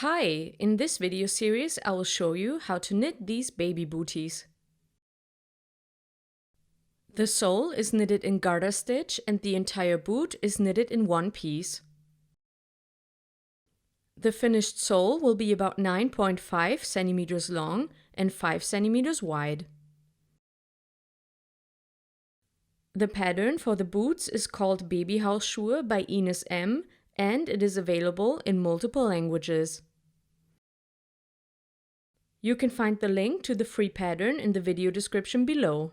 Hi, in this video series I will show you how to knit these baby booties. The sole is knitted in garter stitch and the entire boot is knitted in one piece. The finished sole will be about 9.5 centimeters long and 5 centimeters wide. The pattern for the boots is called Babyhausschuhe by Ines M. and it is available in multiple languages. You can find the link to the free pattern in the video description below.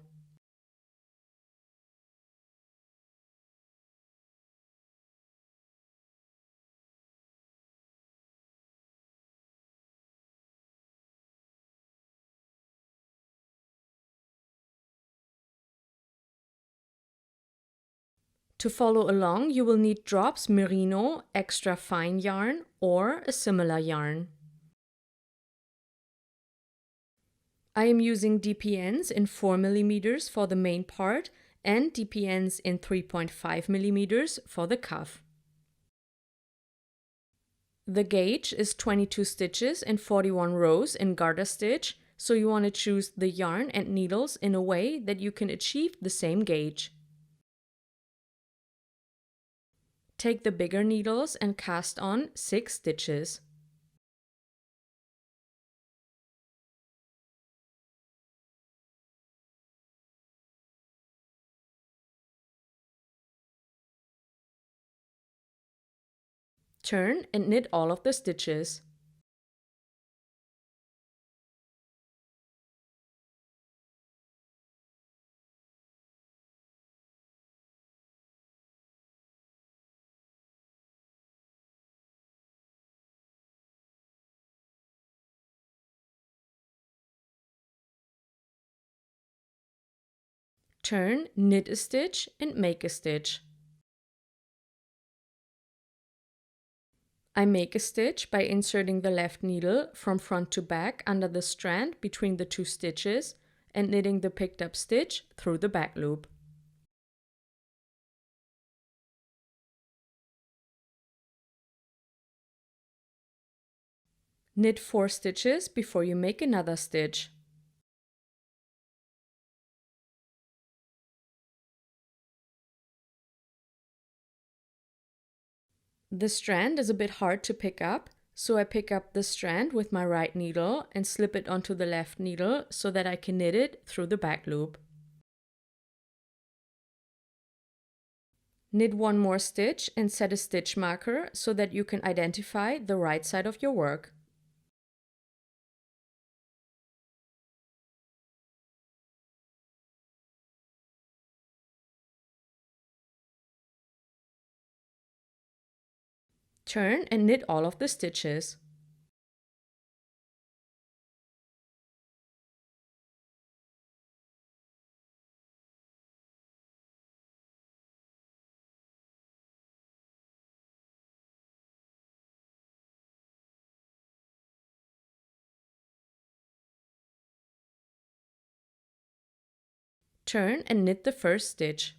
To follow along, you will need drops Merino Extrafine yarn or a similar yarn. I am using DPNs in 4 mm for the main part and DPNs in 3.5 mm for the cuff. The gauge is 22 stitches and 41 rows in garter stitch, so you want to choose the yarn and needles in a way that you can achieve the same gauge. Take the bigger needles and cast on 6 stitches. Turn and knit all of the stitches. Turn, knit a stitch and make a stitch. I make a stitch by inserting the left needle from front to back under the strand between the 2 stitches and knitting the picked up stitch through the back loop. Knit 4 stitches before you make another stitch. The strand is a bit hard to pick up, so I pick up the strand with my right needle and slip it onto the left needle so that I can knit it through the back loop. Knit 1 more stitch and set a stitch marker so that you can identify the right side of your work. Turn and knit all of the stitches. Turn and knit the first stitch.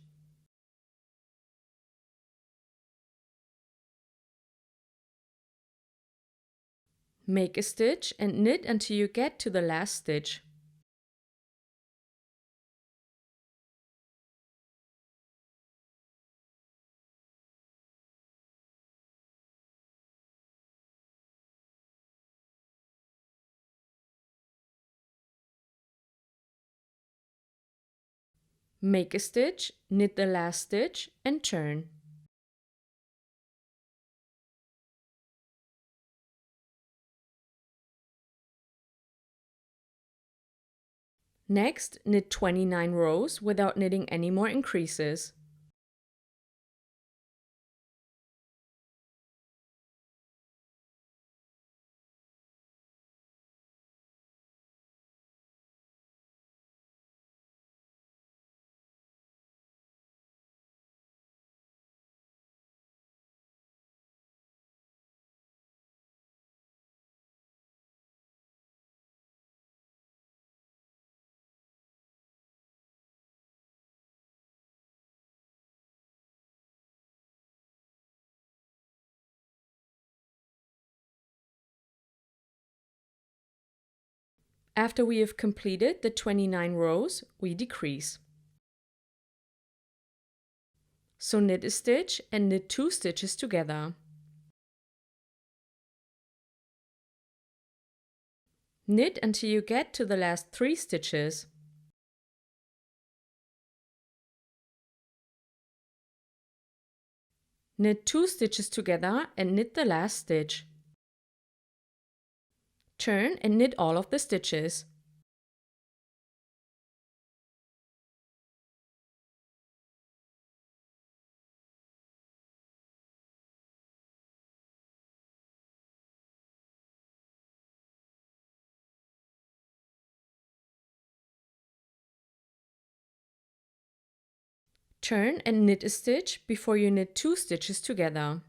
Make a stitch and knit until you get to the last stitch. Make a stitch, knit the last stitch and turn. Next, knit 29 rows without knitting any more increases. After we have completed the 29 rows, we decrease. So knit a stitch and knit 2 stitches together. Knit until you get to the last 3 stitches. Knit 2 stitches together and knit the last stitch. Turn and knit all of the stitches. Turn and knit a stitch before you knit 2 stitches together.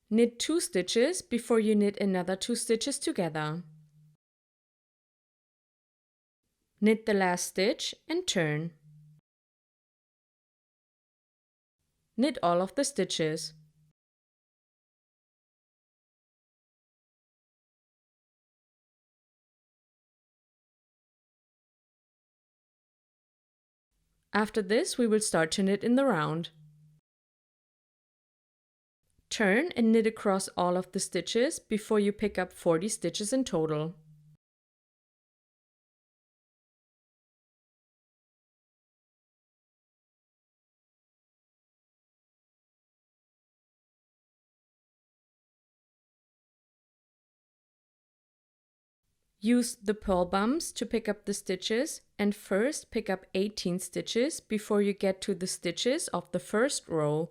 Knit 2 stitches before you knit another 2 stitches together. Knit the last stitch and turn. Knit all of the stitches. After this, we will start to knit in the round. Turn and knit across all of the stitches before you pick up 40 stitches in total. Use the purl bumps to pick up the stitches and first pick up 18 stitches before you get to the stitches of the first row.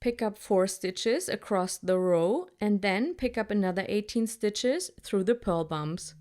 Pick up 4 stitches across the row and then pick up another 18 stitches through the purl bumps.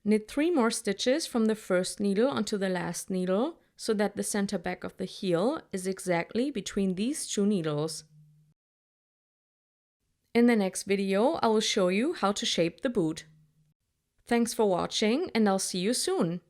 Knit 3 more stitches from the first needle onto the last needle so that the center back of the heel is exactly between these two needles. In the next video, I will show you how to shape the boot. Thanks for watching, and I'll see you soon.